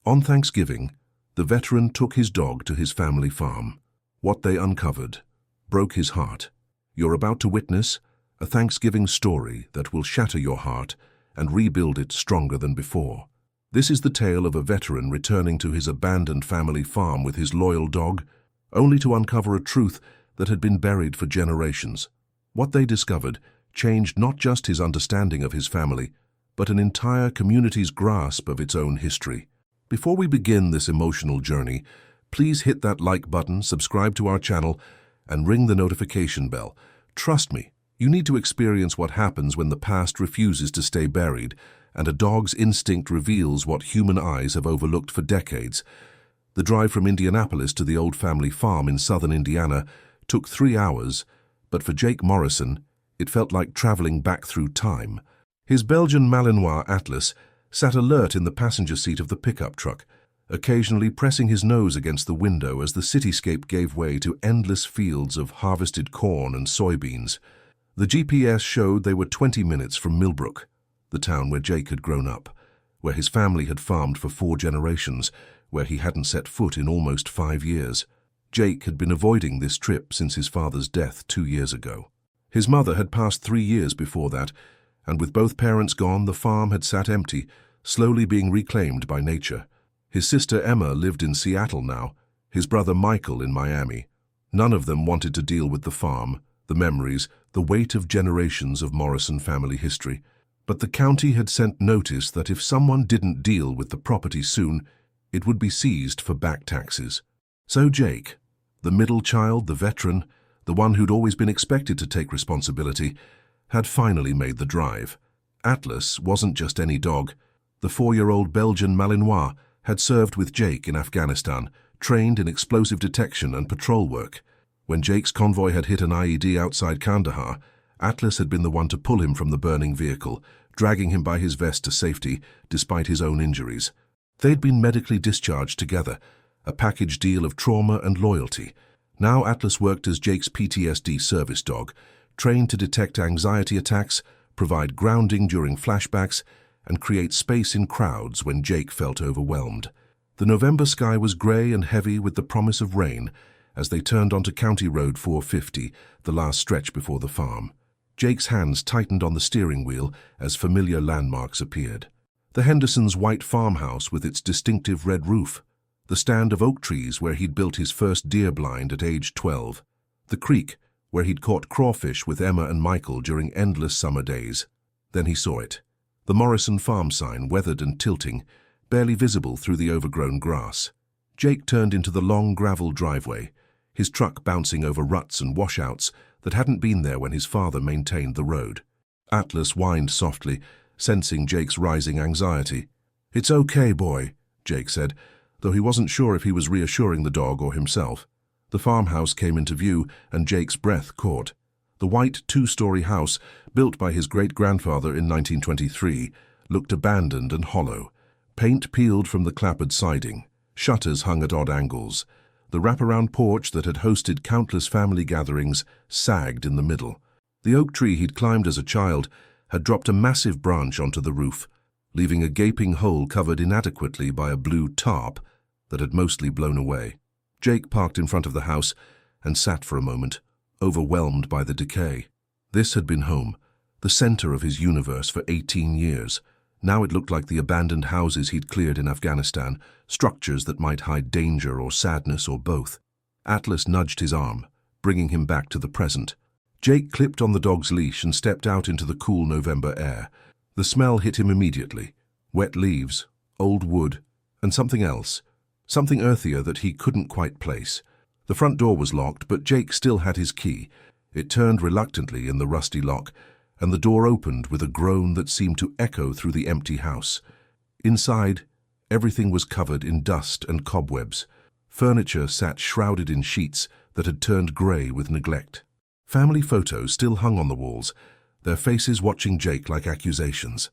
On Thanksgiving, the veteran took his dog to his family farm. What they uncovered broke his heart. You're about to witness a Thanksgiving story that will shatter your heart and rebuild it stronger than before. This is the tale of a veteran returning to his abandoned family farm with his loyal dog, only to uncover a truth that had been buried for generations. What they discovered changed not just his understanding of his family, but an entire community's grasp of its own history. Before we begin this emotional journey, please hit that like button, subscribe to our channel, and ring the notification bell. Trust me, you need to experience what happens when the past refuses to stay buried, and a dog's instinct reveals what human eyes have overlooked for decades. The drive from Indianapolis to the old family farm in southern Indiana took 3 hours, but for Jake Morrison, it felt like traveling back through time. His Belgian Malinois Atlas sat alert in the passenger seat of the pickup truck, occasionally pressing his nose against the window as the cityscape gave way to endless fields of harvested corn and soybeans. The GPS showed they were 20 minutes from Millbrook, the town where Jake had grown up, where his family had farmed for 4 generations, where he hadn't set foot in almost 5 years. Jake had been avoiding this trip since his father's death 2 years ago. His mother had passed 3 years before that, and with both parents gone, the farm had sat empty, slowly being reclaimed by nature. His sister Emma lived in Seattle now, his brother Michael in Miami. None of them wanted to deal with the farm, the memories, the weight of generations of Morrison family history. But the county had sent notice that if someone didn't deal with the property soon, it would be seized for back taxes. So Jake, the middle child, the veteran, the one who'd always been expected to take responsibility, had finally made the drive. Atlas wasn't just any dog. The 4-year-old Belgian Malinois had served with Jake in Afghanistan, trained in explosive detection and patrol work. When Jake's convoy had hit an IED outside Kandahar, Atlas had been the one to pull him from the burning vehicle, dragging him by his vest to safety despite his own injuries. They'd been medically discharged together, a package deal of trauma and loyalty. Now Atlas worked as Jake's PTSD service dog, trained to detect anxiety attacks, provide grounding during flashbacks, and create space in crowds when Jake felt overwhelmed. The November sky was grey and heavy with the promise of rain as they turned onto County Road 450, the last stretch before the farm. Jake's hands tightened on the steering wheel as familiar landmarks appeared. The Hendersons' white farmhouse with its distinctive red roof, the stand of oak trees where he'd built his first deer blind at age 12, the creek where he'd caught crawfish with Emma and Michael during endless summer days. Then he saw it. The Morrison farm sign, weathered and tilting, barely visible through the overgrown grass. Jake turned into the long gravel driveway, his truck bouncing over ruts and washouts that hadn't been there when his father maintained the road. Atlas whined softly, sensing Jake's rising anxiety. "It's okay, boy," Jake said, though he wasn't sure if he was reassuring the dog or himself. The farmhouse came into view, and Jake's breath caught. The white 2-story house, built by his great-grandfather in 1923, looked abandoned and hollow. Paint peeled from the clapboard siding. Shutters hung at odd angles. The wraparound porch that had hosted countless family gatherings sagged in the middle. The oak tree he'd climbed as a child had dropped a massive branch onto the roof, leaving a gaping hole covered inadequately by a blue tarp that had mostly blown away. Jake parked in front of the house and sat for a moment, overwhelmed by the decay. This had been home, the center of his universe for 18 years. Now it looked like the abandoned houses he'd cleared in Afghanistan, structures that might hide danger or sadness or both. Atlas nudged his arm, bringing him back to the present. Jake clipped on the dog's leash and stepped out into the cool November air. The smell hit him immediately. Wet leaves, old wood, and something else. Something earthier that he couldn't quite place. The front door was locked, but Jake still had his key. It turned reluctantly in the rusty lock, and the door opened with a groan that seemed to echo through the empty house. Inside, everything was covered in dust and cobwebs. Furniture sat shrouded in sheets that had turned grey with neglect. Family photos still hung on the walls, their faces watching Jake like accusations.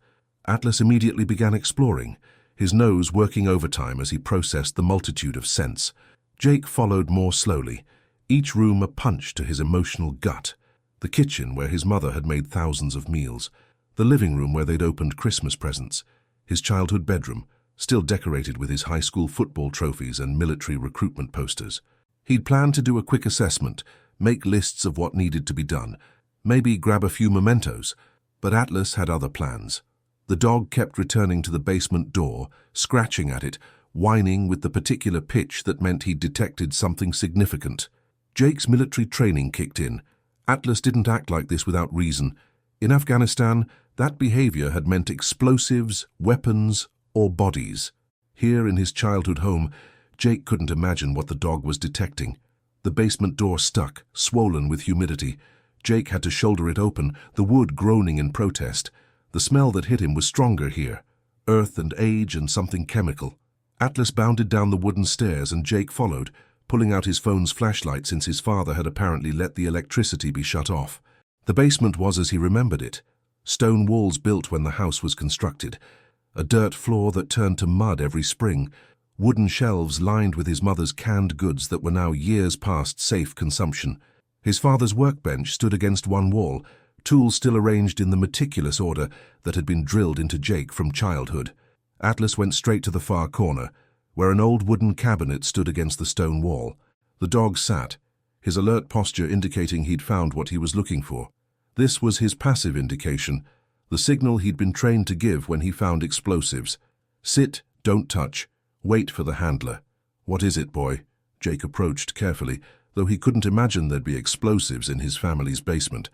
Atlas immediately began exploring, his nose working overtime as he processed the multitude of scents. Jake followed more slowly, each room a punch to his emotional gut. The kitchen where his mother had made thousands of meals, the living room where they'd opened Christmas presents, his childhood bedroom, still decorated with his high school football trophies and military recruitment posters. He'd planned to do a quick assessment, make lists of what needed to be done, maybe grab a few mementos, but Atlas had other plans. The dog kept returning to the basement door, scratching at it, whining with the particular pitch that meant he'd detected something significant. Jake's military training kicked in. Atlas didn't act like this without reason. In Afghanistan, that behavior had meant explosives, weapons, or bodies. Here in his childhood home, Jake couldn't imagine what the dog was detecting. The basement door stuck, swollen with humidity. Jake had to shoulder it open, the wood groaning in protest. The smell that hit him was stronger here. Earth and age and something chemical. Atlas bounded down the wooden stairs and Jake followed, pulling out his phone's flashlight since his father had apparently let the electricity be shut off. The basement was as he remembered it. Stone walls built when the house was constructed. A dirt floor that turned to mud every spring. Wooden shelves lined with his mother's canned goods that were now years past safe consumption. His father's workbench stood against one wall, tools still arranged in the meticulous order that had been drilled into Jake from childhood. Atlas went straight to the far corner, where an old wooden cabinet stood against the stone wall. The dog sat, his alert posture indicating he'd found what he was looking for. This was his passive indication, the signal he'd been trained to give when he found explosives. Sit, don't touch, wait for the handler. What is it, boy? Jake approached carefully, though he couldn't imagine there'd be explosives in his family's basement.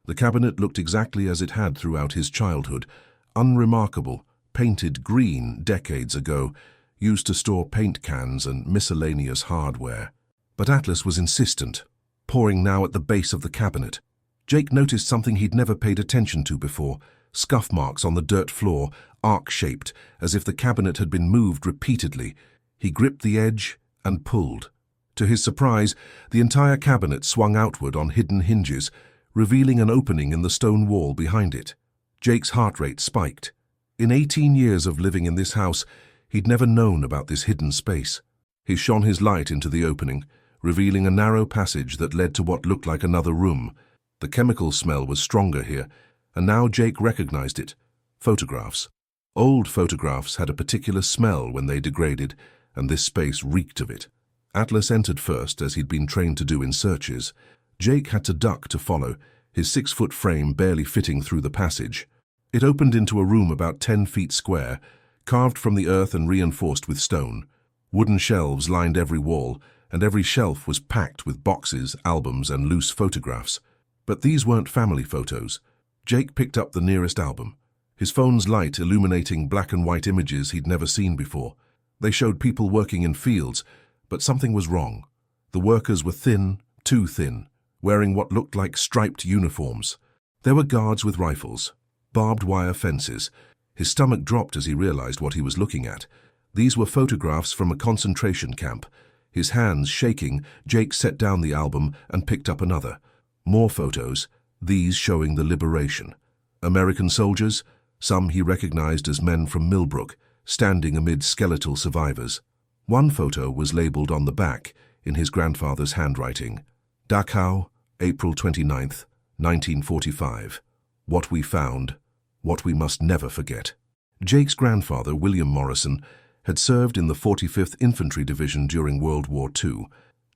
The cabinet looked exactly as it had throughout his childhood, unremarkable, painted green decades ago, used to store paint cans and miscellaneous hardware. But Atlas was insistent, pawing now at the base of the cabinet. Jake noticed something he'd never paid attention to before, scuff marks on the dirt floor, arc-shaped, as if the cabinet had been moved repeatedly. He gripped the edge and pulled. To his surprise, the entire cabinet swung outward on hidden hinges, revealing an opening in the stone wall behind it. Jake's heart rate spiked. In 18 years of living in this house, he'd never known about this hidden space. He shone his light into the opening, revealing a narrow passage that led to what looked like another room. The chemical smell was stronger here, and now Jake recognized it. Photographs. Old photographs had a particular smell when they degraded, and this space reeked of it. Atlas entered first, as he'd been trained to do in searches. Jake had to duck to follow, his 6-foot frame barely fitting through the passage. It opened into a room about 10 feet square, carved from the earth and reinforced with stone. Wooden shelves lined every wall, and every shelf was packed with boxes, albums, and loose photographs. But these weren't family photos. Jake picked up the nearest album, his phone's light illuminating black and white images he'd never seen before. They showed people working in fields, but something was wrong. The workers were thin, too thin, wearing what looked like striped uniforms. There were guards with rifles, barbed wire fences. His stomach dropped as he realized what he was looking at. These were photographs from a concentration camp. His hands shaking, Jake set down the album and picked up another. More photos, these showing the liberation. American soldiers, some he recognized as men from Millbrook, standing amid skeletal survivors. One photo was labeled on the back, in his grandfather's handwriting. Dachau, April 29th, 1945. What we found, what we must never forget. Jake's grandfather, William Morrison, had served in the 45th Infantry Division during World War II.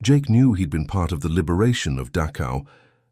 Jake knew he'd been part of the liberation of Dachau,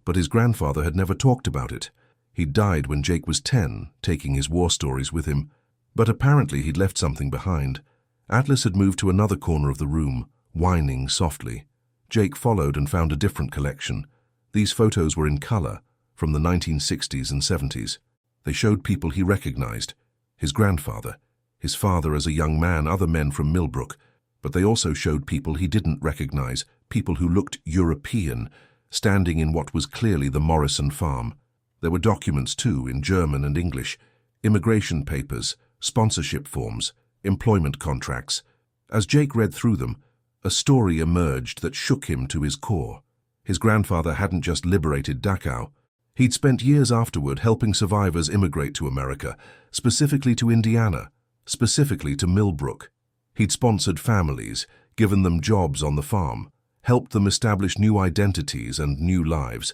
but his grandfather had never talked about it. He'd died when Jake was 10, taking his war stories with him. But apparently he'd left something behind. Atlas had moved to another corner of the room, whining softly. Jake followed and found a different collection. These photos were in color, from the 1960s and 70s. They showed people he recognized. His grandfather, his father as a young man, other men from Millbrook. But they also showed people he didn't recognize, people who looked European, standing in what was clearly the Morrison farm. There were documents too, in German and English, immigration papers, sponsorship forms, employment contracts. As Jake read through them, a story emerged that shook him to his core. His grandfather hadn't just liberated Dachau. He'd spent years afterward helping survivors immigrate to America, specifically to Indiana, specifically to Millbrook. He'd sponsored families, given them jobs on the farm, helped them establish new identities and new lives.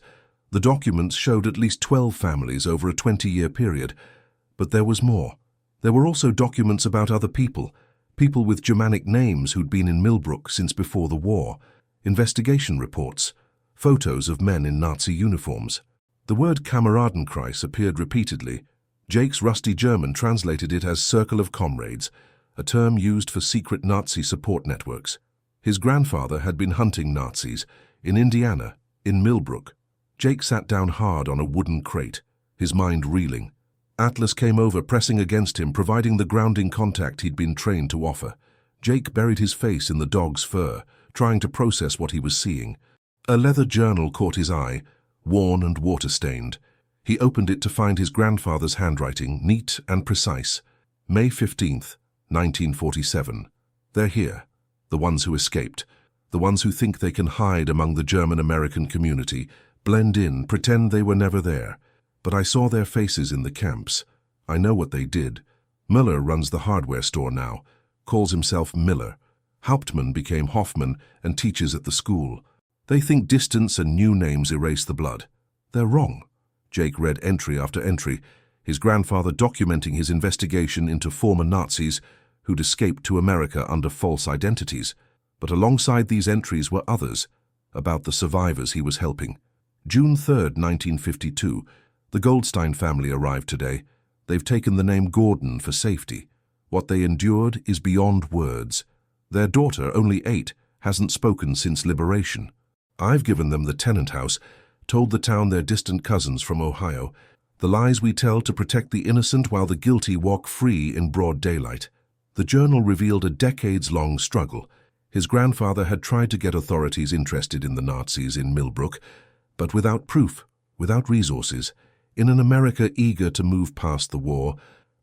The documents showed at least 12 families over a 20-year period, but there was more. There were also documents about other people, people with Germanic names who'd been in Millbrook since before the war, investigation reports, photos of men in Nazi uniforms. The word Kameradenkreis appeared repeatedly. Jake's rusty German translated it as Circle of Comrades, a term used for secret Nazi support networks. His grandfather had been hunting Nazis in Indiana, in Millbrook. Jake sat down hard on a wooden crate, his mind reeling. Atlas came over, pressing against him, providing the grounding contact he'd been trained to offer. Jake buried his face in the dog's fur, trying to process what he was seeing. A leather journal caught his eye, worn and water-stained. He opened it to find his grandfather's handwriting, neat and precise. May 15th, 1947. They're here, the ones who escaped, the ones who think they can hide among the German-American community, blend in, pretend they were never there. But I saw their faces in the camps. I know what they did. Müller runs the hardware store now, calls himself Miller. Hauptmann became Hoffman and teaches at the school. They think distance and new names erase the blood. They're wrong. Jake read entry after entry, his grandfather documenting his investigation into former Nazis who'd escaped to America under false identities. But alongside these entries were others, about the survivors he was helping. June 3rd, 1952, the Goldstein family arrived today. They've taken the name Gordon for safety. What they endured is beyond words. Their daughter, only 8, hasn't spoken since liberation. I've given them the tenant house, told the town they're distant cousins from Ohio, the lies we tell to protect the innocent while the guilty walk free in broad daylight. The journal revealed a decades-long struggle. His grandfather had tried to get authorities interested in the Nazis in Millbrook, but without proof, without resources. In an America eager to move past the war,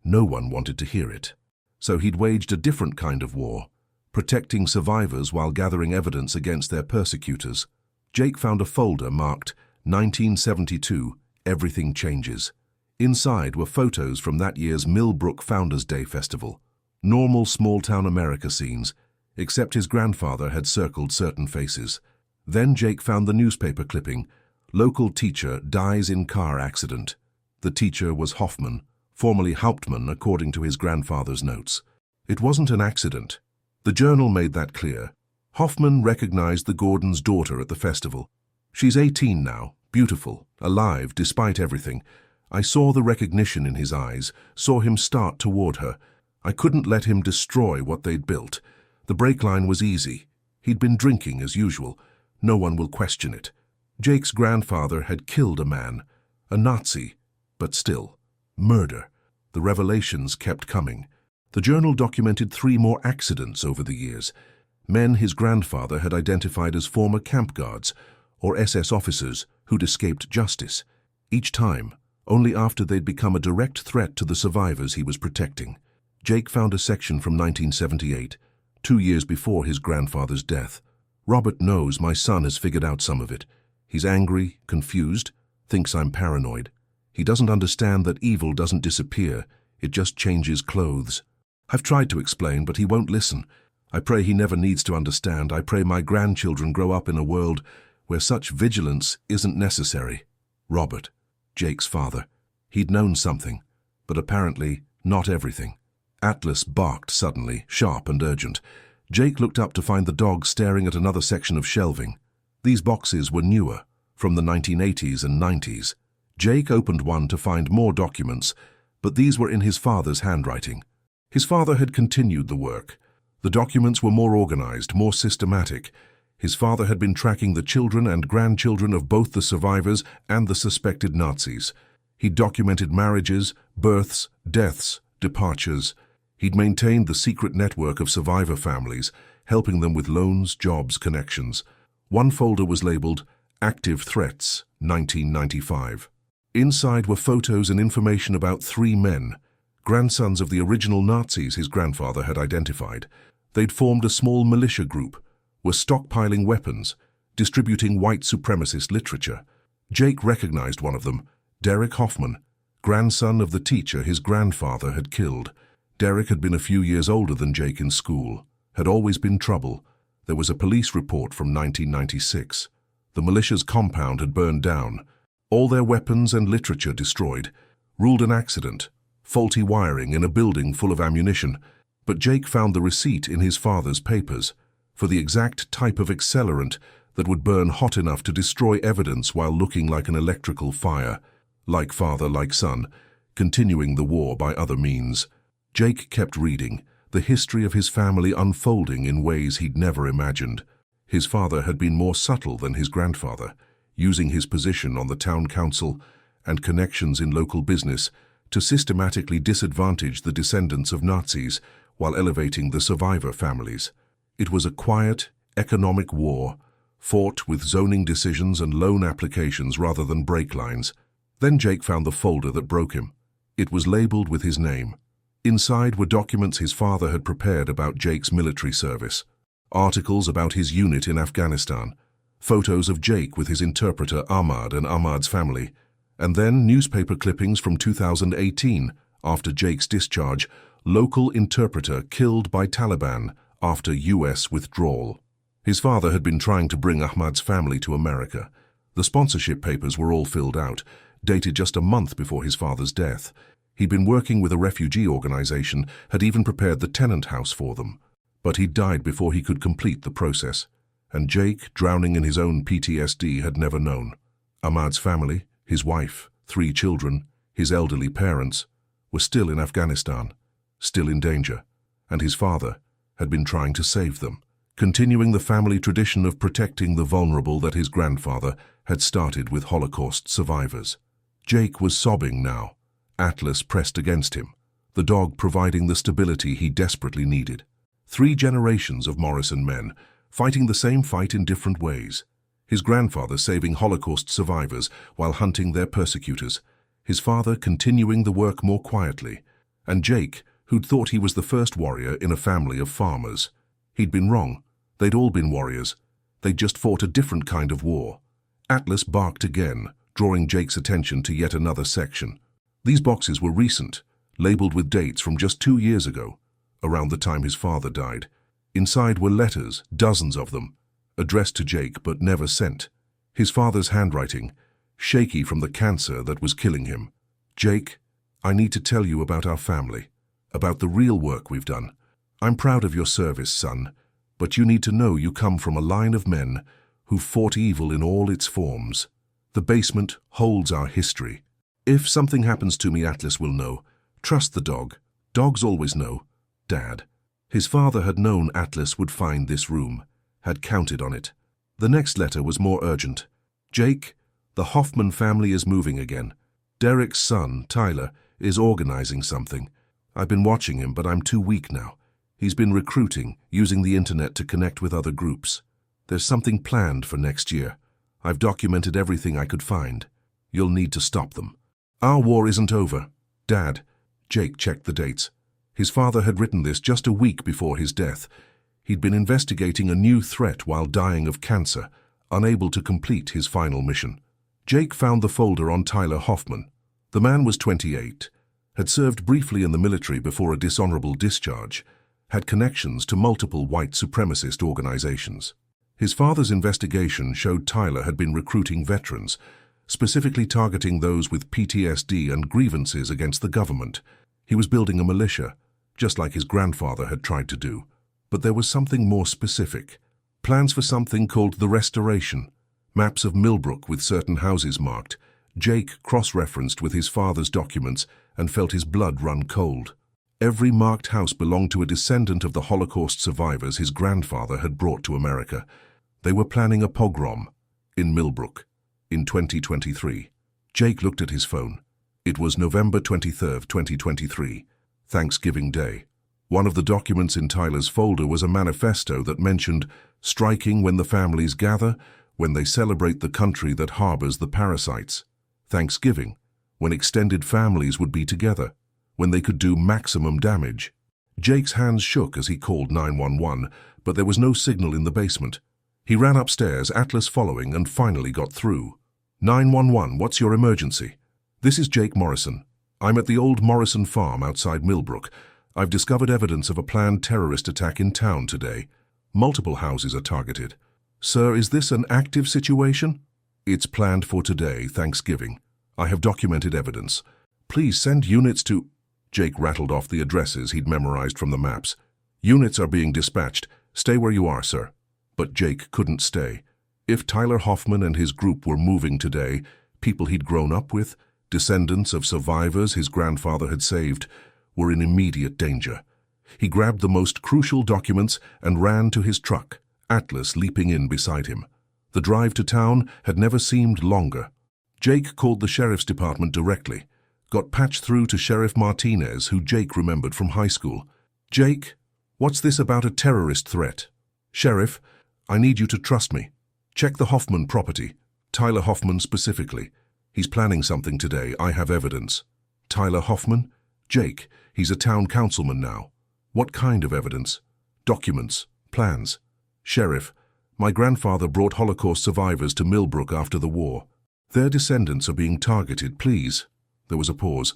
no one wanted to hear it. So he'd waged a different kind of war, protecting survivors while gathering evidence against their persecutors. Jake found a folder marked 1972, Everything Changes. Inside were photos from that year's Millbrook Founders Day Festival. Normal small-town America scenes, except his grandfather had circled certain faces. Then Jake found the newspaper clipping, Local teacher dies in car accident. The teacher was Hoffman, formerly Hauptmann according to his grandfather's notes. It wasn't an accident. The journal made that clear. Hoffman recognized the Gordons' daughter at the festival. She's 18 now, beautiful, alive despite everything. I saw the recognition in his eyes, saw him start toward her. I couldn't let him destroy what they'd built. The brake line was easy. He'd been drinking as usual. No one will question it. Jake's grandfather had killed a man, a Nazi, but still, murder. The revelations kept coming. The journal documented 3 more accidents over the years. Men his grandfather had identified as former camp guards or SS officers who'd escaped justice. Each time, only after they'd become a direct threat to the survivors he was protecting. Jake found a section from 1978, 2 years before his grandfather's death. Robert knows my son has figured out some of it. He's angry, confused, thinks I'm paranoid. He doesn't understand that evil doesn't disappear, it just changes clothes. I've tried to explain, but he won't listen. I pray he never needs to understand. I pray my grandchildren grow up in a world where such vigilance isn't necessary. Robert, Jake's father. He'd known something, but apparently not everything. Atlas barked suddenly, sharp and urgent. Jake looked up to find the dog staring at another section of shelving. These boxes were newer, from the 1980s and 90s. Jake opened one to find more documents, but these were in his father's handwriting. His father had continued the work. The documents were more organized, more systematic. His father had been tracking the children and grandchildren of both the survivors and the suspected Nazis. He'd documented marriages, births, deaths, departures. He'd maintained the secret network of survivor families, helping them with loans, jobs, connections. One folder was labeled Active Threats, 1995. Inside were photos and information about 3 men, grandsons of the original Nazis his grandfather had identified. They'd formed a small militia group, were stockpiling weapons, distributing white supremacist literature. Jake recognized one of them, Derek Hoffman, grandson of the teacher his grandfather had killed. Derek had been a few years older than Jake in school, had always been trouble. There was a police report from 1996. The militia's compound had burned down, all their weapons and literature destroyed, ruled an accident, faulty wiring in a building full of ammunition, but Jake found the receipt in his father's papers for the exact type of accelerant that would burn hot enough to destroy evidence while looking like an electrical fire. Like father, like son, continuing the war by other means. Jake kept reading, the history of his family unfolding in ways he'd never imagined. His father had been more subtle than his grandfather, using his position on the town council and connections in local business to systematically disadvantage the descendants of Nazis while elevating the survivor families. It was a quiet, economic war, fought with zoning decisions and loan applications rather than brake lines. Then Jake found the folder that broke him. It was labeled with his name. Inside were documents his father had prepared about Jake's military service, articles about his unit in Afghanistan, photos of Jake with his interpreter Ahmad and Ahmad's family, and then newspaper clippings from 2018, after Jake's discharge, local interpreter killed by Taliban after US withdrawal. His father had been trying to bring Ahmad's family to America. The sponsorship papers were all filled out, dated just a month before his father's death. He'd been working with a refugee organization, had even prepared the tenant house for them. But he'd died before he could complete the process. And Jake, drowning in his own PTSD, had never known. Ahmad's family, his wife, 3 children, his elderly parents, were still in Afghanistan, still in danger, and his father had been trying to save them, continuing the family tradition of protecting the vulnerable that his grandfather had started with Holocaust survivors. Jake was sobbing now, Atlas pressed against him, the dog providing the stability he desperately needed. 3 generations of Morrison men, fighting the same fight in different ways. His grandfather saving Holocaust survivors while hunting their persecutors, his father continuing the work more quietly, and Jake, who'd thought he was the first warrior in a family of farmers. He'd been wrong. They'd all been warriors. They'd just fought a different kind of war. Atlas barked again, drawing Jake's attention to yet another section. These boxes were recent, labeled with dates from just 2 years ago, around the time his father died. Inside were letters, dozens of them, addressed to Jake but never sent. His father's handwriting, shaky from the cancer that was killing him. Jake, I need to tell you about our family, about the real work we've done. I'm proud of your service, son, but you need to know you come from a line of men who fought evil in all its forms. The basement holds our history. If something happens to me, Atlas will know. Trust the dog. Dogs always know. Dad. His father had known Atlas would find this room, had counted on it. The next letter was more urgent. Jake, the Hoffman family is moving again. Derek's son, Tyler, is organizing something. I've been watching him, but I'm too weak now. He's been recruiting, using the internet to connect with other groups. There's something planned for next year. I've documented everything I could find. You'll need to stop them. Our war isn't over. Dad. Jake checked the dates. His father had written this just a week before his death. He'd been investigating a new threat while dying of cancer, unable to complete his final mission. Jake found the folder on Tyler Hoffman. The man was 28, had served briefly in the military before a dishonorable discharge, had connections to multiple white supremacist organizations. His father's investigation showed Tyler had been recruiting veterans, specifically targeting those with PTSD and grievances against the government. He was building a militia, just like his grandfather had tried to do. But there was something more specific. Plans for something called the Restoration. Maps of Millbrook with certain houses marked. Jake cross-referenced with his father's documents and felt his blood run cold. Every marked house belonged to a descendant of the Holocaust survivors his grandfather had brought to America. They were planning a pogrom in Millbrook in 2023. Jake looked at his phone. It was November 23, 2023, Thanksgiving Day. One of the documents in Tyler's folder was a manifesto that mentioned striking when the families gather, when they celebrate the country that harbors the parasites. Thanksgiving, when extended families would be together, when they could do maximum damage. Jake's hands shook as he called 911, but there was no signal in the basement. He ran upstairs, Atlas following, and finally got through. 911, what's your emergency? This is Jake Morrison. I'm at the old Morrison farm outside Millbrook. I've discovered evidence of a planned terrorist attack in town today. Multiple houses are targeted. Sir, is this an active situation? It's planned for today, Thanksgiving. I have documented evidence. Please send units to... Jake rattled off the addresses he'd memorized from the maps. "Units are being dispatched. Stay where you are, sir." But Jake couldn't stay. If Tyler Hoffman and his group were moving today, people he'd grown up with, descendants of survivors his grandfather had saved, were in immediate danger. He grabbed the most crucial documents and ran to his truck, Atlas leaping in beside him. The drive to town had never seemed longer. Jake called the sheriff's department directly, got patched through to Sheriff Martinez, who Jake remembered from high school. "Jake, what's this about a terrorist threat?" "Sheriff, I need you to trust me. Check the Hoffman property, Tyler Hoffman specifically. He's planning something today. I have evidence." "Tyler Hoffman? Jake, he's a town councilman now." "What kind of evidence?" "Documents, plans." "Sheriff, my grandfather brought Holocaust survivors to Millbrook after the war. Their descendants are being targeted, please." There was a pause.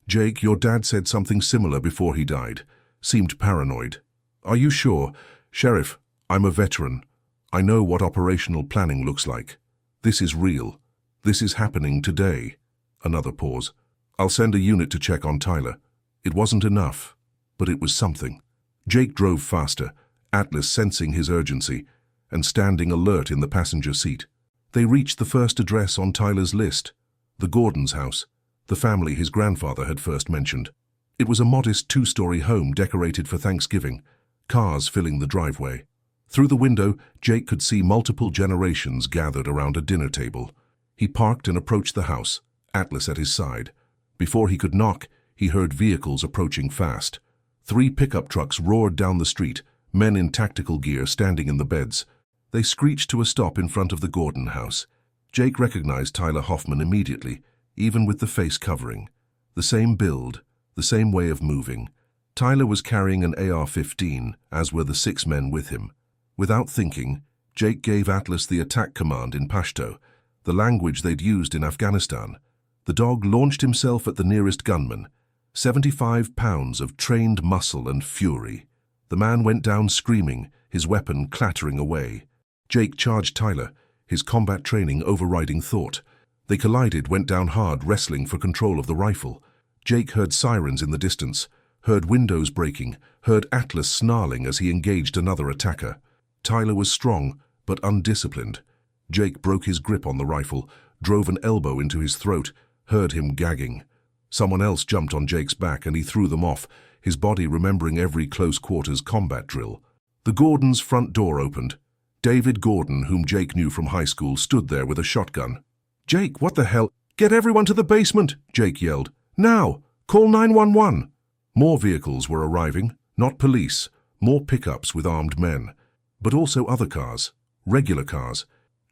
"Jake, your dad said something similar before he died. Seemed paranoid." "Are you sure?" "Sheriff, I'm a veteran. I know what operational planning looks like. This is real. This is happening today." Another pause. "I'll send a unit to check on Tyler." It wasn't enough, but it was something. Jake drove faster, Atlas sensing his urgency, and standing alert in the passenger seat. They reached the first address on Tyler's list, the Gordons' house, the family his grandfather had first mentioned. It was a modest two-story home decorated for Thanksgiving, cars filling the driveway. Through the window, Jake could see multiple generations gathered around a dinner table. He parked and approached the house, Atlas at his side. Before he could knock, he heard vehicles approaching fast. 3 pickup trucks roared down the street, men in tactical gear standing in the beds. They screeched to a stop in front of the Gordon house. Jake recognized Tyler Hoffman immediately, even with the face covering. The same build, the same way of moving. Tyler was carrying an AR-15, as were the 6 men with him. Without thinking, Jake gave Atlas the attack command in Pashto, the language they'd used in Afghanistan. The dog launched himself at the nearest gunman. 75 pounds of trained muscle and fury. The man went down screaming, his weapon clattering away. Jake charged Tyler, his combat training overriding thought. They collided, went down hard, wrestling for control of the rifle. Jake heard sirens in the distance, heard windows breaking, heard Atlas snarling as he engaged another attacker. Tyler was strong, but undisciplined. Jake broke his grip on the rifle, drove an elbow into his throat, heard him gagging. Someone else jumped on Jake's back and he threw them off, his body remembering every close-quarters combat drill. The Gordons' front door opened. David Gordon, whom Jake knew from high school, stood there with a shotgun. "Jake, what the hell? Get everyone to the basement!" Jake yelled. "Now! Call 911!" More vehicles were arriving, not police, more pickups with armed men. But also other cars, regular cars.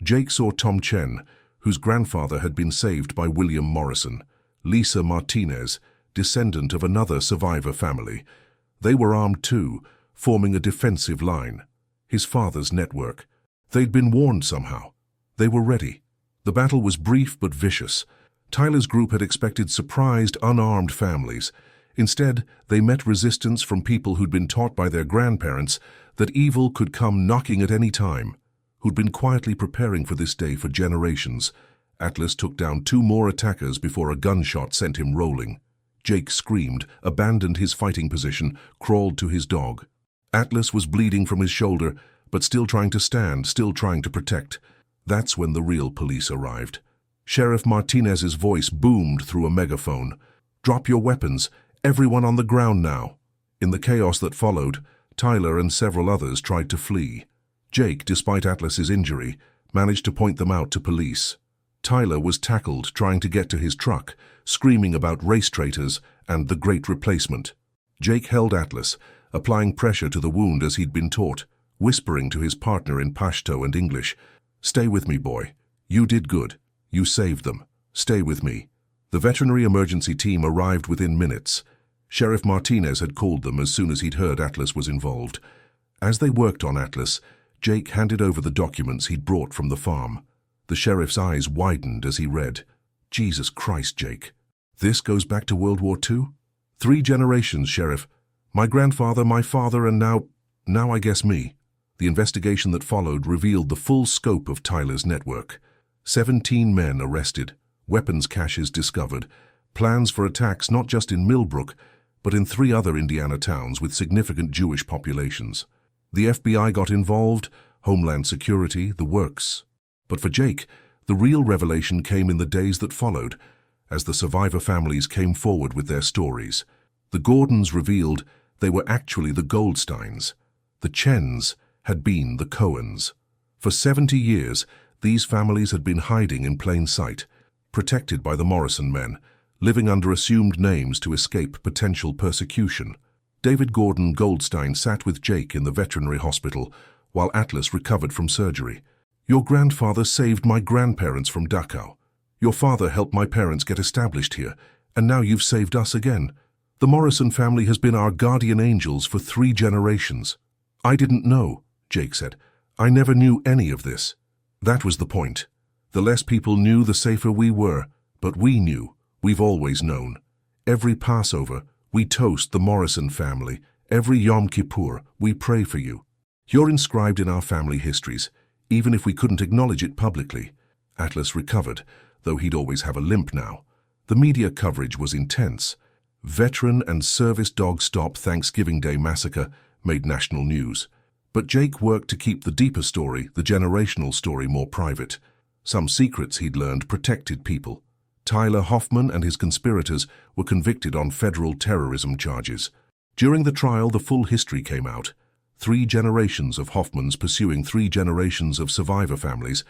Jake saw Tom Chen, whose grandfather had been saved by William Morrison, Lisa Martinez, descendant of another survivor family. They were armed too, forming a defensive line. His father's network. They'd been warned somehow. They were ready. The battle was brief but vicious. Tyler's group had expected surprised, unarmed families. Instead, they met resistance from people who'd been taught by their grandparents that evil could come knocking at any time, who'd been quietly preparing for this day for generations. Atlas took down 2 more attackers before a gunshot sent him rolling. Jake screamed, abandoned his fighting position, crawled to his dog. Atlas was bleeding from his shoulder, but still trying to stand, still trying to protect. That's when the real police arrived. Sheriff Martinez's voice boomed through a megaphone. "Drop your weapons. Everyone on the ground now." In the chaos that followed, Tyler and several others tried to flee. Jake, despite Atlas's injury, managed to point them out to police. Tyler was tackled trying to get to his truck, screaming about race traitors and the Great Replacement. Jake held Atlas, applying pressure to the wound as he'd been taught, whispering to his partner in Pashto and English, "Stay with me, boy. You did good. You saved them. Stay with me." The veterinary emergency team arrived within minutes. Sheriff Martinez had called them as soon as he'd heard Atlas was involved. As they worked on Atlas, Jake handed over the documents he'd brought from the farm. The sheriff's eyes widened as he read. "Jesus Christ, Jake. This goes back to World War II? 3 generations, Sheriff. My grandfather, my father, and now I guess me." The investigation that followed revealed the full scope of Tyler's network. 17 men arrested, weapons caches discovered, plans for attacks not just in Millbrook, but in 3 other Indiana towns with significant Jewish populations. The FBI got involved, Homeland Security, the works. But for Jake, the real revelation came in the days that followed, as the survivor families came forward with their stories. The Gordons revealed they were actually the Goldsteins. The Chens had been the Cohens. For 70 years, these families had been hiding in plain sight, protected by the Morrison men, living under assumed names to escape potential persecution. David Gordon Goldstein sat with Jake in the veterinary hospital while Atlas recovered from surgery. "Your grandfather saved my grandparents from Dachau. Your father helped my parents get established here, and now you've saved us again. The Morrison family has been our guardian angels for 3 generations." "I didn't know," Jake said. "I never knew any of this." That was the point. The less people knew, the safer we were. But we knew. We've always known. Every Passover, we toast the Morrison family. Every Yom Kippur, we pray for you. You're inscribed in our family histories, even if we couldn't acknowledge it publicly. Atlas recovered, though he'd always have a limp now. The media coverage was intense. Veteran and service dog stop Thanksgiving Day massacre made national news. But Jake worked to keep the deeper story, the generational story, more private. Some secrets he'd learned protected people. Tyler Hoffman and his conspirators were convicted on federal terrorism charges. During the trial, the full history came out. 3 generations of Hoffmans pursuing 3 generations of survivor families,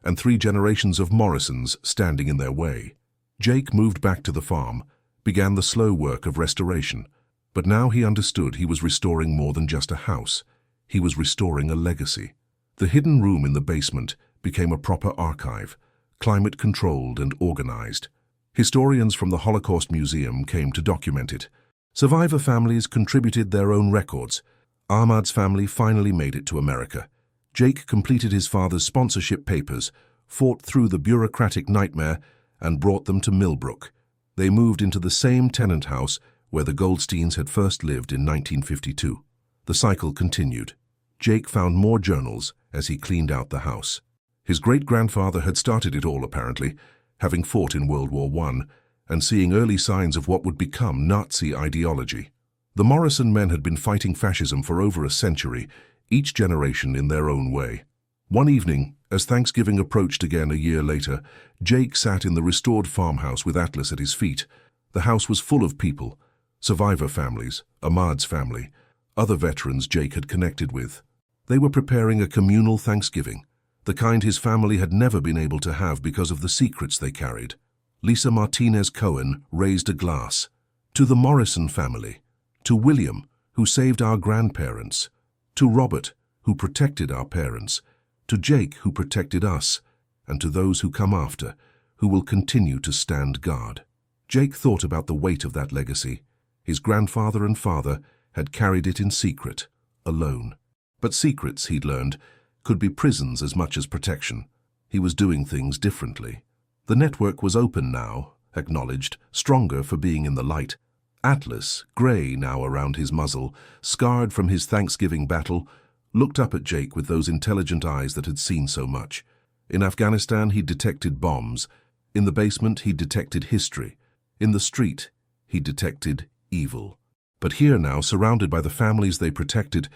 and 3 generations of Morrisons standing in their way. Jake moved back to the farm, began the slow work of restoration. But now he understood he was restoring more than just a house. He was restoring a legacy. The hidden room in the basement became a proper archive, climate-controlled and organized. Historians from the Holocaust Museum came to document it. Survivor families contributed their own records. Ahmad's family finally made it to America. Jake completed his father's sponsorship papers, fought through the bureaucratic nightmare, and brought them to Millbrook. They moved into the same tenant house where the Goldsteins had first lived in 1952. The cycle continued. Jake found more journals as he cleaned out the house. His great-grandfather had started it all, apparently, having fought in World War I and seeing early signs of what would become Nazi ideology. The Morrison men had been fighting fascism for over a century, each generation in their own way. One evening, as Thanksgiving approached again a year later, Jake sat in the restored farmhouse with Atlas at his feet. The house was full of people, survivor families, Ahmad's family, other veterans Jake had connected with. They were preparing a communal Thanksgiving, the kind his family had never been able to have because of the secrets they carried. Lisa Martinez Cohen raised a glass. "To the Morrison family. To William, who saved our grandparents. To Robert, who protected our parents. To Jake, who protected us. And to those who come after, who will continue to stand guard." Jake thought about the weight of that legacy. His grandfather and father had carried it in secret, alone. But secrets, he'd learned, could be prisons as much as protection. He was doing things differently. The network was open now, acknowledged, stronger for being in the light. Atlas, grey now around his muzzle, scarred from his Thanksgiving battle, looked up at Jake with those intelligent eyes that had seen so much. In Afghanistan, he'd detected bombs. In the basement, he'd detected history. In the street, he'd detected evil. But here now, surrounded by the families they protected,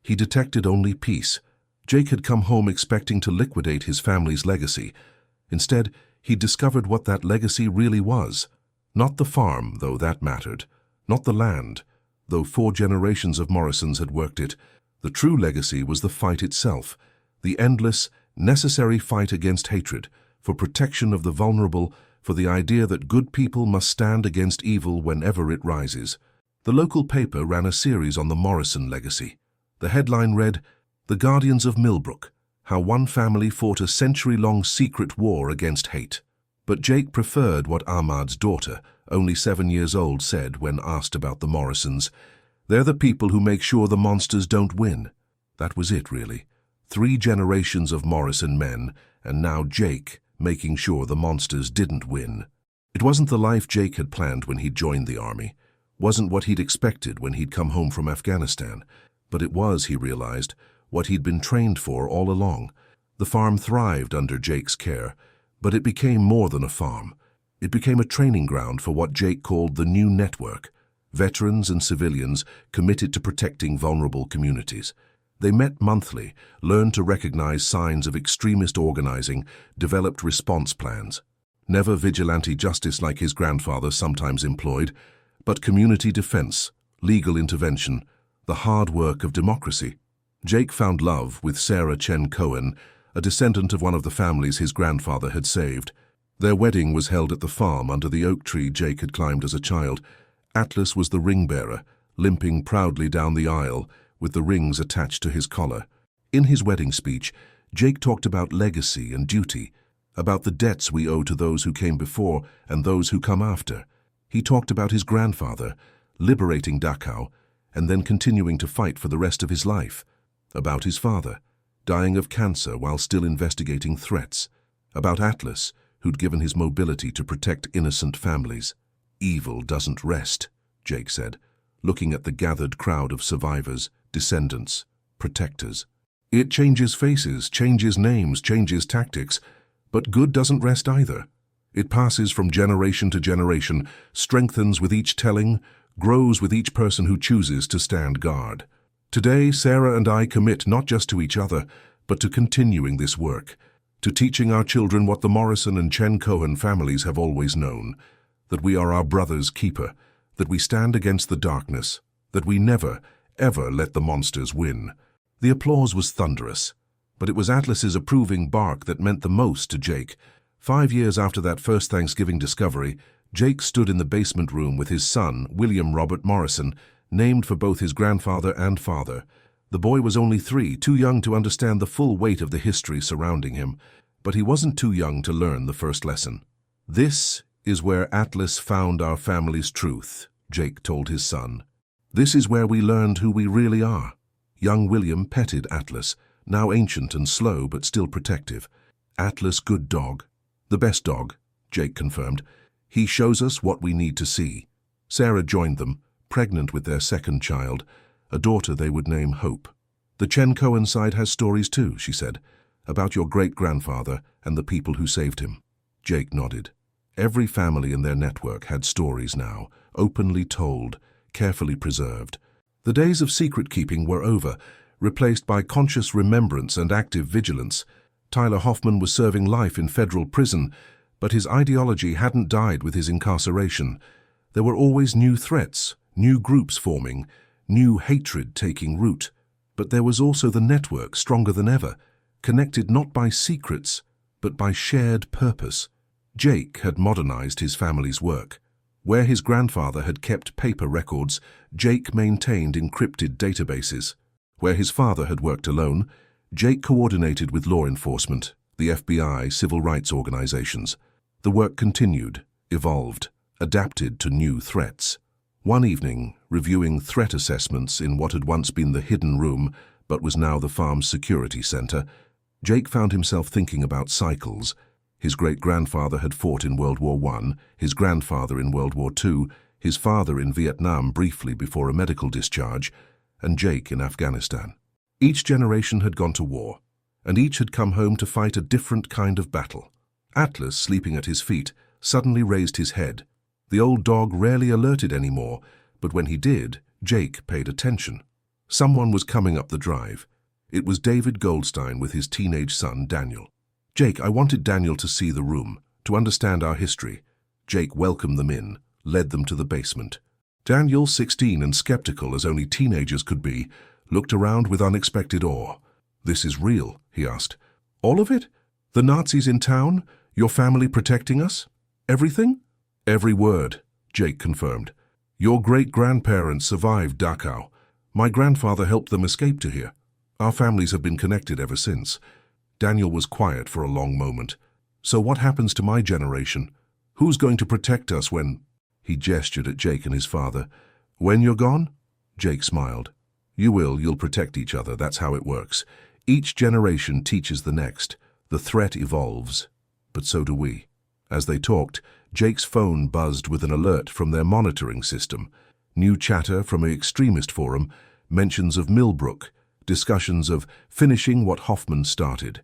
he detected only peace. Jake had come home expecting to liquidate his family's legacy. Instead, he discovered what that legacy really was. Not the farm, though that mattered. Not the land, though 4 generations of Morrisons had worked it. The true legacy was the fight itself, the endless, necessary fight against hatred, for protection of the vulnerable, for the idea that good people must stand against evil whenever it rises. The local paper ran a series on the Morrison legacy. The headline read, "The Guardians of Millbrook, How One Family Fought a Century-Long Secret War Against Hate." But Jake preferred what Ahmad's daughter, only 7 years old, said when asked about the Morrisons. "They're the people who make sure the monsters don't win." That was it, really. 3 generations of Morrison men, and now Jake making sure the monsters didn't win. It wasn't the life Jake had planned when he'd joined the army. Wasn't what he'd expected when he'd come home from Afghanistan. But it was, he realized, what he'd been trained for all along. The farm thrived under Jake's care, but it became more than a farm. It became a training ground for what Jake called the new network. veterans and civilians committed to protecting vulnerable communities. They met monthly, learned to recognize signs of extremist organizing, developed response plans. Never vigilante justice like his grandfather sometimes employed, but community defense, legal intervention, the hard work of democracy. Jake found love with Sarah Chen Cohen, a descendant of one of the families his grandfather had saved. Their wedding was held at the farm under the oak tree Jake had climbed as a child. Atlas was the ring-bearer, limping proudly down the aisle, with the rings attached to his collar. In his wedding speech, Jake talked about legacy and duty, about the debts we owe to those who came before and those who come after. He talked about his grandfather, liberating Dachau, and then continuing to fight for the rest of his life. About his father, dying of cancer while still investigating threats. About Atlas, who'd given his mobility to protect innocent families. Evil doesn't rest, Jake said, looking at the gathered crowd of survivors, descendants, protectors. It changes faces, changes names, changes tactics, but good doesn't rest either. It passes from generation to generation, strengthens with each telling, grows with each person who chooses to stand guard. Today, Sarah and I commit not just to each other, but to continuing this work, to teaching our children what the Morrison and Chen Cohen families have always known, that we are our brother's keeper, that we stand against the darkness, that we never, ever let the monsters win. The applause was thunderous, but it was Atlas's approving bark that meant the most to Jake. 5 years after that first Thanksgiving discovery, Jake stood in the basement room with his son, William Robert Morrison, named for both his grandfather and father. The boy was only 3, too young to understand the full weight of the history surrounding him, but he wasn't too young to learn the first lesson. "This is where Atlas found our family's truth," Jake told his son. "This is where we learned who we really are." Young William petted Atlas, now ancient and slow but still protective. "Atlas, good dog. The best dog," Jake confirmed. "He shows us what we need to see." Sarah joined them, pregnant with their second child, a daughter they would name Hope. "The Chen Cohen side has stories too," she said, "about your great-grandfather and the people who saved him." Jake nodded. Every family in their network had stories now, openly told, carefully preserved. The days of secret-keeping were over, replaced by conscious remembrance and active vigilance. Tyler Hoffman was serving life in federal prison, but his ideology hadn't died with his incarceration. There were always new threats, new groups forming, new hatred taking root. But there was also the network, stronger than ever, connected not by secrets, but by shared purpose. Jake had modernized his family's work. Where his grandfather had kept paper records, Jake maintained encrypted databases. Where his father had worked alone, Jake coordinated with law enforcement, the FBI, civil rights organizations. The work continued, evolved, adapted to new threats. One evening, reviewing threat assessments in what had once been the hidden room, but was now the farm's security center, Jake found himself thinking about cycles. His great-grandfather had fought in World War I, his grandfather in World War II, his father in Vietnam briefly before a medical discharge, and Jake in Afghanistan. Each generation had gone to war, and each had come home to fight a different kind of battle. Atlas, sleeping at his feet, suddenly raised his head. The old dog rarely alerted anymore, but when he did, Jake paid attention. Someone was coming up the drive. It was David Goldstein with his teenage son, Daniel. "Jake, I wanted Daniel to see the room, to understand our history." Jake welcomed them in, led them to the basement. Daniel, 16 and skeptical as only teenagers could be, looked around with unexpected awe. "This is real?" he asked. "All of it? The Nazis in town? Your family protecting us? Everything?" "Every word," Jake confirmed. "Your great-grandparents survived Dachau. My grandfather helped them escape to here. Our families have been connected ever since." Daniel was quiet for a long moment. "So what happens to my generation? Who's going to protect us when—" He gestured at Jake and his father. "When you're gone?" Jake smiled. You'll protect each other, that's how it works. Each generation teaches the next. The threat evolves. But so do we." As they talked, Jake's phone buzzed with an alert from their monitoring system. New chatter from an extremist forum, mentions of Millbrook, discussions of finishing what Hoffman started.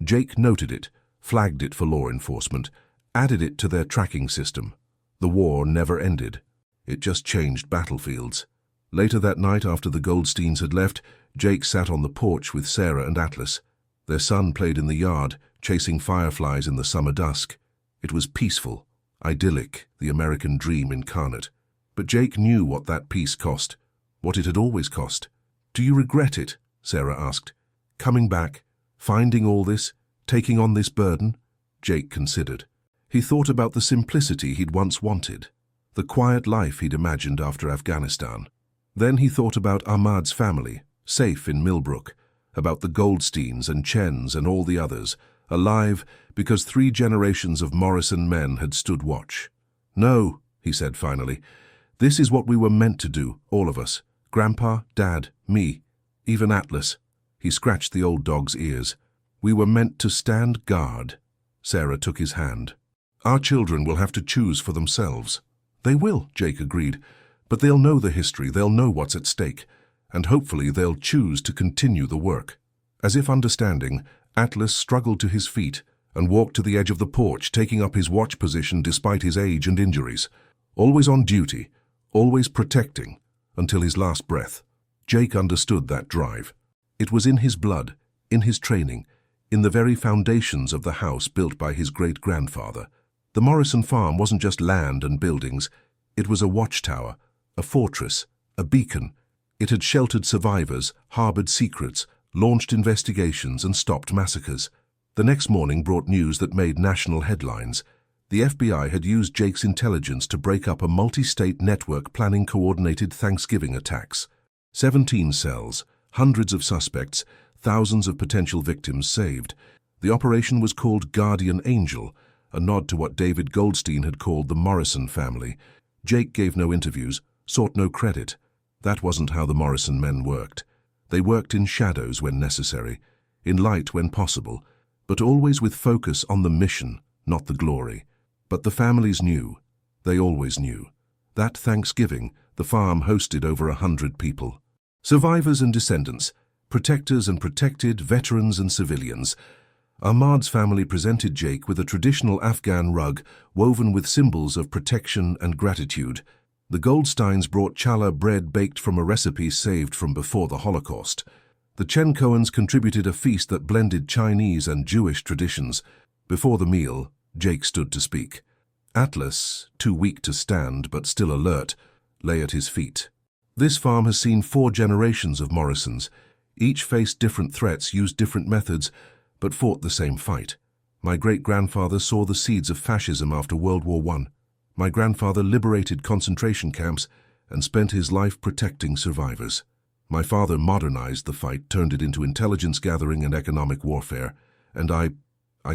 Jake noted it, flagged it for law enforcement, added it to their tracking system. The war never ended. It just changed battlefields. Later that night, after the Goldsteins had left, Jake sat on the porch with Sarah and Atlas. Their son played in the yard, chasing fireflies in the summer dusk. It was peaceful, idyllic, the American dream incarnate. But Jake knew what that peace cost, what it had always cost. "Do you regret it?" Sarah asked. "Coming back, finding all this, taking on this burden?" Jake considered. He thought about the simplicity he'd once wanted, the quiet life he'd imagined after Afghanistan. Then he thought about Ahmad's family, safe in Millbrook, about the Goldsteins and Chens and all the others, alive because 3 generations of Morrison men had stood watch. "No," he said finally, "this is what we were meant to do, all of us. Grandpa, Dad, me, even Atlas." He scratched the old dog's ears. "We were meant to stand guard." Sarah took his hand. "Our children will have to choose for themselves." "They will," Jake agreed, "but they'll know the history, they'll know what's at stake, and hopefully they'll choose to continue the work." As if understanding, Atlas struggled to his feet and walked to the edge of the porch, taking up his watch position despite his age and injuries. Always on duty, always protecting, until his last breath. Jake understood that drive. It was in his blood, in his training, in the very foundations of the house built by his great-grandfather. The Morrison farm wasn't just land and buildings. It was a watchtower, a fortress, a beacon. It had sheltered survivors, harbored secrets, launched investigations, and stopped massacres. The next morning brought news that made national headlines. The FBI had used Jake's intelligence to break up a multi-state network planning coordinated Thanksgiving attacks. 17 cells, hundreds of suspects, thousands of potential victims saved. The operation was called Guardian Angel, a nod to what David Goldstein had called the Morrison family. Jake gave no interviews, sought no credit. That wasn't how the Morrison men worked. They worked in shadows when necessary, in light when possible, but always with focus on the mission, not the glory. But the families knew. They always knew. That Thanksgiving, the farm hosted over 100 people. Survivors and descendants, protectors and protected, veterans and civilians. Ahmad's family presented Jake with a traditional Afghan rug woven with symbols of protection and gratitude. The Goldsteins brought challah bread baked from a recipe saved from before the Holocaust. The Chen Cohens contributed a feast that blended Chinese and Jewish traditions. Before the meal, Jake stood to speak. Atlas, too weak to stand but still alert, lay at his feet. This farm has seen 4 generations of Morrisons. Each faced different threats, used different methods, but fought the same fight. My great-grandfather saw the seeds of fascism after World War I. My grandfather liberated concentration camps and spent his life protecting survivors. My father modernized the fight, turned it into intelligence gathering and economic warfare, and I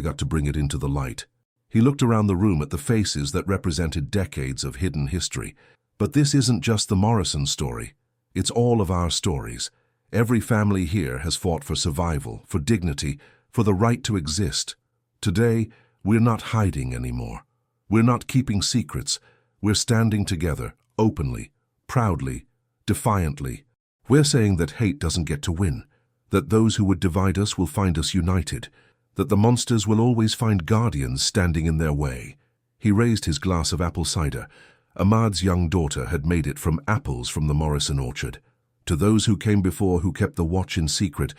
got to bring it into the light. He looked around the room at the faces that represented decades of hidden history. But this isn't just the Morrison story. It's all of our stories. Every family here has fought for survival, for dignity, for the right to exist. Today, we're not hiding anymore. We're not keeping secrets. We're standing together, openly, proudly, defiantly. We're saying that hate doesn't get to win, that those who would divide us will find us united, that the monsters will always find guardians standing in their way. He raised his glass of apple cider. Ahmad's young daughter had made it from apples from the Morrison orchard. To those who came before, who kept the watch in secret,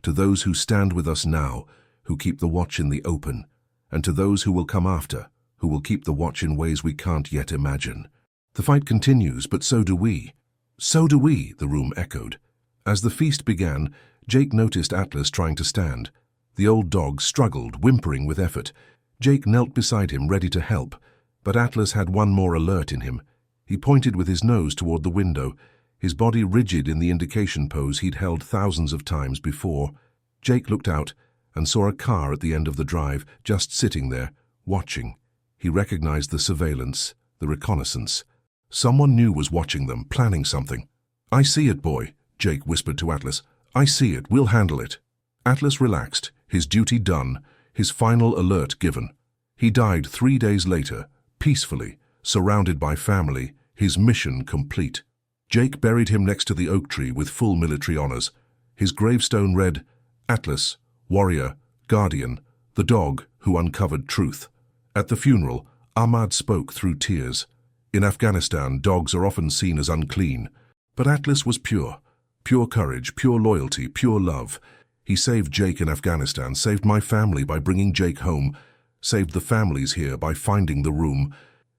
to those who stand with us now, who keep the watch in the open, and to those who will come after, who will keep the watch in ways we can't yet imagine. The fight continues, but so do we. So do we, the room echoed. As the feast began, Jake noticed Atlas trying to stand. The old dog struggled, whimpering with effort. Jake knelt beside him, ready to help, but Atlas had one more alert in him. He pointed with his nose toward the window, his body rigid in the indication pose he'd held thousands of times before. Jake looked out and saw a car at the end of the drive, just sitting there, watching. He recognized the surveillance, the reconnaissance. Someone new was watching them, planning something. "I see it, boy," Jake whispered to Atlas. "I see it. We'll handle it." Atlas relaxed, his duty done, his final alert given. He died 3 days later, peacefully, surrounded by family, his mission complete. Jake buried him next to the oak tree with full military honors. His gravestone read, "Atlas, warrior, guardian, the dog who uncovered truth." At the funeral, Ahmad spoke through tears. In Afghanistan, dogs are often seen as unclean, but Atlas was pure. Pure courage, pure loyalty, pure love. He saved Jake in Afghanistan, saved my family by bringing Jake home, saved the families here by finding the room.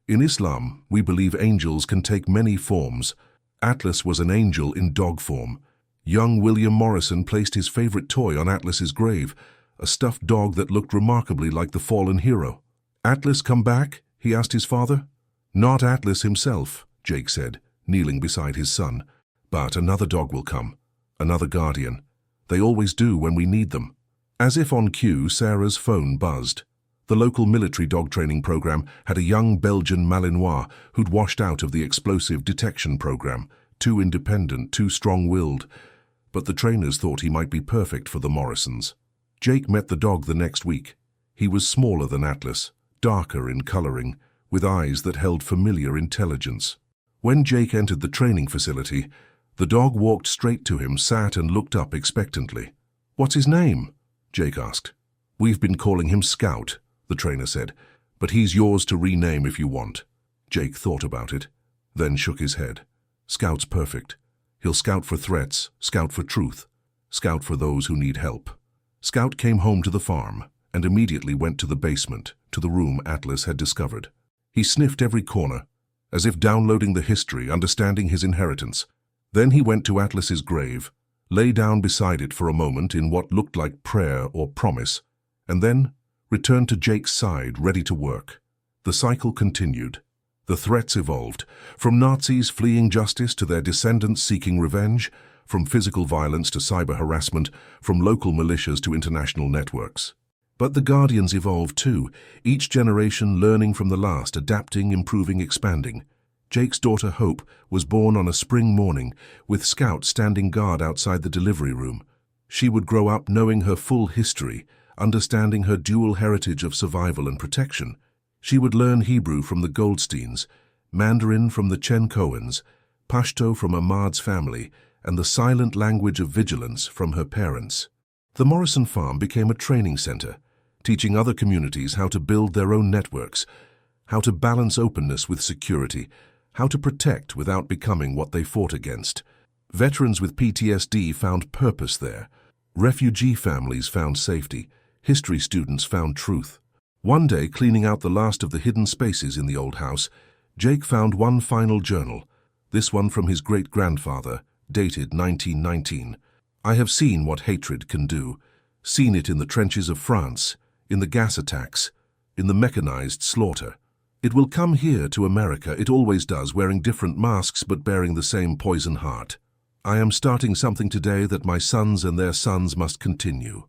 In Islam, we believe angels can take many forms. Atlas was an angel in dog form. Young William Morrison placed his favorite toy on Atlas's grave, a stuffed dog that looked remarkably like the fallen hero. "Atlas come back?" he asked his father. "Not Atlas himself," Jake said, kneeling beside his son. "But another dog will come, another guardian. They always do when we need them." As if on cue, Sarah's phone buzzed. The local military dog training program had a young Belgian Malinois who'd washed out of the explosive detection program, too independent, too strong-willed. But the trainers thought he might be perfect for the Morrisons. Jake met the dog the next week. He was smaller than Atlas, darker in coloring, with eyes that held familiar intelligence. When Jake entered the training facility, the dog walked straight to him, sat and looked up expectantly. "What's his name?" Jake asked. "We've been calling him Scout," the trainer said, "but he's yours to rename if you want." Jake thought about it, then shook his head. "Scout's perfect. He'll scout for threats, scout for truth, scout for those who need help." Scout came home to the farm and immediately went to the basement, to the room Atlas had discovered. He sniffed every corner, as if downloading the history, understanding his inheritance. Then he went to Atlas's grave, lay down beside it for a moment in what looked like prayer or promise, and then returned to Jake's side, ready to work. The cycle continued. The threats evolved, from Nazis fleeing justice to their descendants seeking revenge, from physical violence to cyber harassment, from local militias to international networks. But the Guardians evolved too, each generation learning from the last, adapting, improving, expanding. Jake's daughter Hope was born on a spring morning, with Scout standing guard outside the delivery room. She would grow up knowing her full history, understanding her dual heritage of survival and protection. She would learn Hebrew from the Goldsteins, Mandarin from the Chen Cohens, Pashto from Ahmad's family, and the silent language of vigilance from her parents. The Morrison farm became a training center, teaching other communities how to build their own networks, how to balance openness with security, how to protect without becoming what they fought against. Veterans with PTSD found purpose there. Refugee families found safety. History students found truth. One day, cleaning out the last of the hidden spaces in the old house, Jake found one final journal, this one from his great-grandfather, dated 1919. "I have seen what hatred can do, seen it in the trenches of France, in the gas attacks, in the mechanized slaughter. It will come here to America, it always does, wearing different masks but bearing the same poison heart. I am starting something today that my sons and their sons must continue.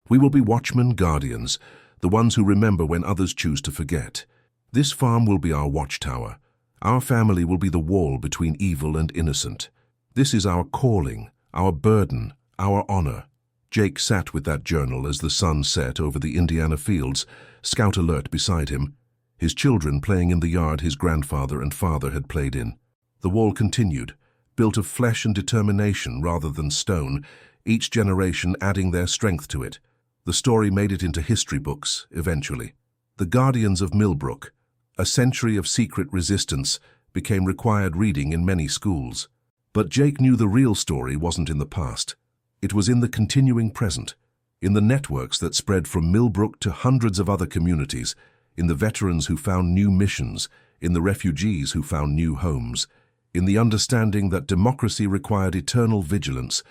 We will be watchmen, guardians, the ones who remember when others choose to forget. This farm will be our watchtower. Our family will be the wall between evil and innocent. This is our calling, our burden, our honor." Jake sat with that journal as the sun set over the Indiana fields, Scout alert beside him, his children playing in the yard his grandfather and father had played in. The wall continued, built of flesh and determination rather than stone, each generation adding their strength to it. The story made it into history books, eventually. The Guardians of Millbrook, a century of secret resistance, became required reading in many schools. But Jake knew the real story wasn't in the past. It was in the continuing present, in the networks that spread from Millbrook to hundreds of other communities, in the veterans who found new missions, in the refugees who found new homes, in the understanding that democracy required eternal vigilance,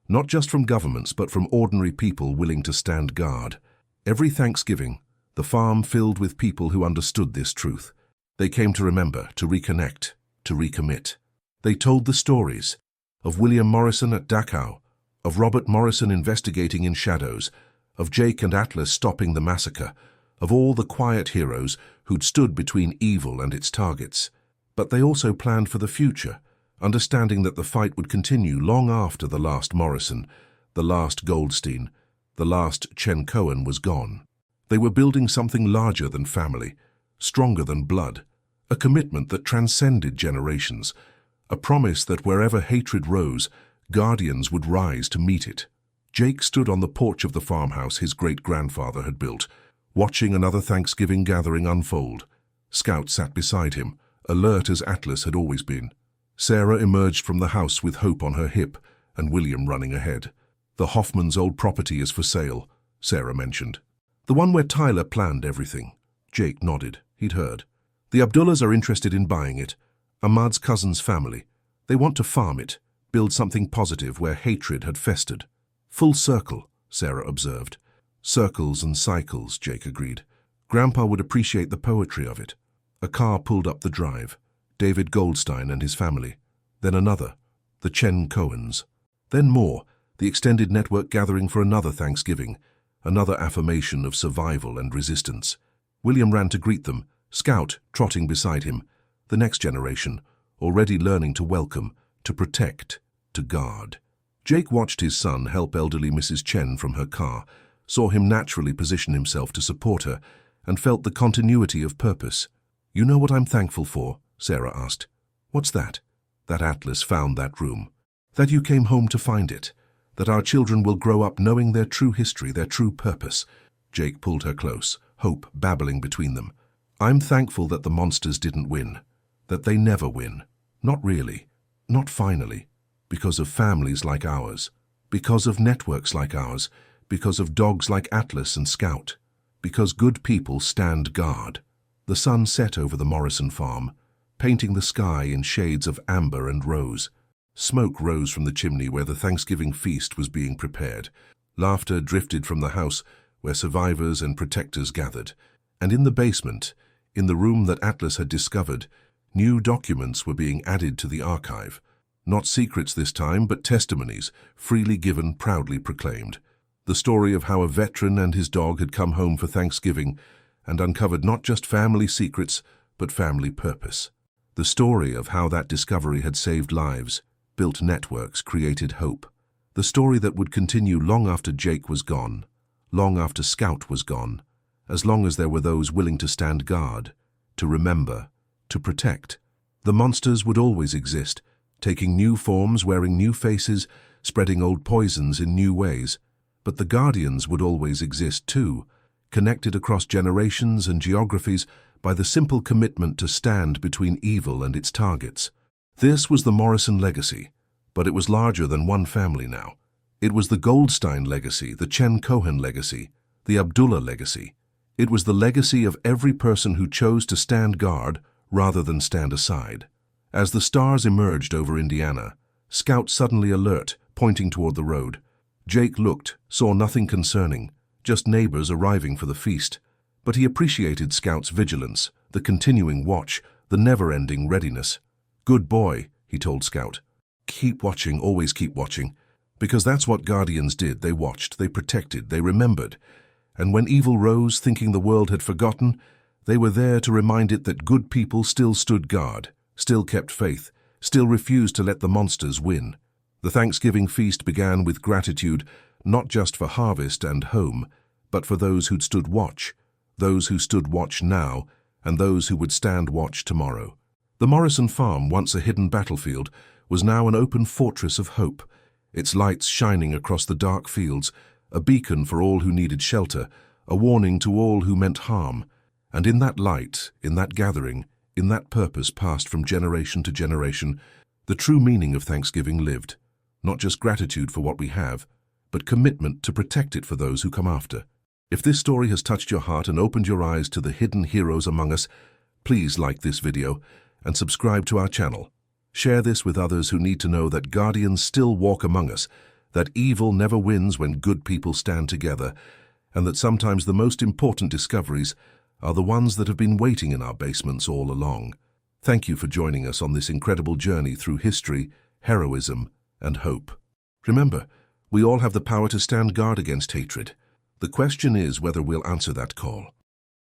not just from governments but from ordinary people willing to stand guard. Every Thanksgiving, the farm filled with people who understood this truth. They came to remember, to reconnect, to recommit. They told the stories of William Morrison at Dachau, of Robert Morrison investigating in shadows, of Jake and Atlas stopping the massacre, of all the quiet heroes who'd stood between evil and its targets. But they also planned for the future, understanding that the fight would continue long after the last Morrison, the last Goldstein, the last Chen Cohen was gone. They were building something larger than family, stronger than blood, a commitment that transcended generations, a promise that wherever hatred rose, guardians would rise to meet it. Jake stood on the porch of the farmhouse his great-grandfather had built, watching another Thanksgiving gathering unfold. Scout sat beside him, alert as Atlas had always been. Sarah emerged from the house with Hope on her hip and William running ahead. "The Hoffmans' old property is for sale," Sarah mentioned. "The one where Tyler planned everything." Jake nodded. He'd heard. "The Abdullahs are interested in buying it. Ahmad's cousin's family. They want to farm it, build something positive where hatred had festered." "Full circle," Sarah observed. "Circles and cycles," Jake agreed. "Grandpa would appreciate the poetry of it." A car pulled up the drive. David Goldstein and his family. Then another. The Chen Cohens. Then more. The extended network gathering for another Thanksgiving. Another affirmation of survival and resistance. William ran to greet them, Scout trotting beside him. The next generation, already learning to welcome, to protect, to guard. Jake watched his son help elderly Mrs. Chen from her car, saw him naturally position himself to support her, and felt the continuity of purpose. "You know what I'm thankful for?" Sarah asked. "What's that?" "That Atlas found that room. That you came home to find it. That our children will grow up knowing their true history, their true purpose." Jake pulled her close, Hope babbling between them. "I'm thankful that the monsters didn't win. That they never win. Not really. Not finally. Because of families like ours. Because of networks like ours. Because of dogs like Atlas and Scout. Because good people stand guard." The sun set over the Morrison farm, painting the sky in shades of amber and rose. Smoke rose from the chimney where the Thanksgiving feast was being prepared. Laughter drifted from the house where survivors and protectors gathered. And in the basement, in the room that Atlas had discovered, new documents were being added to the archive. Not secrets this time, but testimonies, freely given, proudly proclaimed. The story of how a veteran and his dog had come home for Thanksgiving and uncovered not just family secrets, but family purpose. The story of how that discovery had saved lives, built networks, created hope. The story that would continue long after Jake was gone, long after Scout was gone, as long as there were those willing to stand guard, to remember, to protect. The monsters would always exist, taking new forms, wearing new faces, spreading old poisons in new ways. But the guardians would always exist too, connected across generations and geographies by the simple commitment to stand between evil and its targets. This was the Morrison legacy, but it was larger than one family now. It was the Goldstein legacy, the Chen Cohen legacy, the Abdullah legacy. It was the legacy of every person who chose to stand guard rather than stand aside. As the stars emerged over Indiana, Scout suddenly alert, pointing toward the road. Jake looked, saw nothing concerning, just neighbors arriving for the feast. But he appreciated Scout's vigilance, the continuing watch, the never-ending readiness. "Good boy," he told Scout. "Keep watching, always keep watching. Because that's what guardians did. They watched, they protected, they remembered. And when evil rose, thinking the world had forgotten, they were there to remind it that good people still stood guard, still kept faith, still refused to let the monsters win." The Thanksgiving feast began with gratitude, not just for harvest and home, but for those who'd stood watch, those who stood watch now, and those who would stand watch tomorrow. The Morrison farm, once a hidden battlefield, was now an open fortress of hope, its lights shining across the dark fields, a beacon for all who needed shelter, a warning to all who meant harm. And in that light, in that gathering, in that purpose passed from generation to generation, the true meaning of Thanksgiving lived. Not just gratitude for what we have, but commitment to protect it for those who come after. If this story has touched your heart and opened your eyes to the hidden heroes among us, please like this video and subscribe to our channel. Share this with others who need to know that guardians still walk among us, that evil never wins when good people stand together, and that sometimes the most important discoveries are the ones that have been waiting in our basements all along. Thank you for joining us on this incredible journey through history, heroism, and hope. Remember, we all have the power to stand guard against hatred. The question is whether we'll answer that call.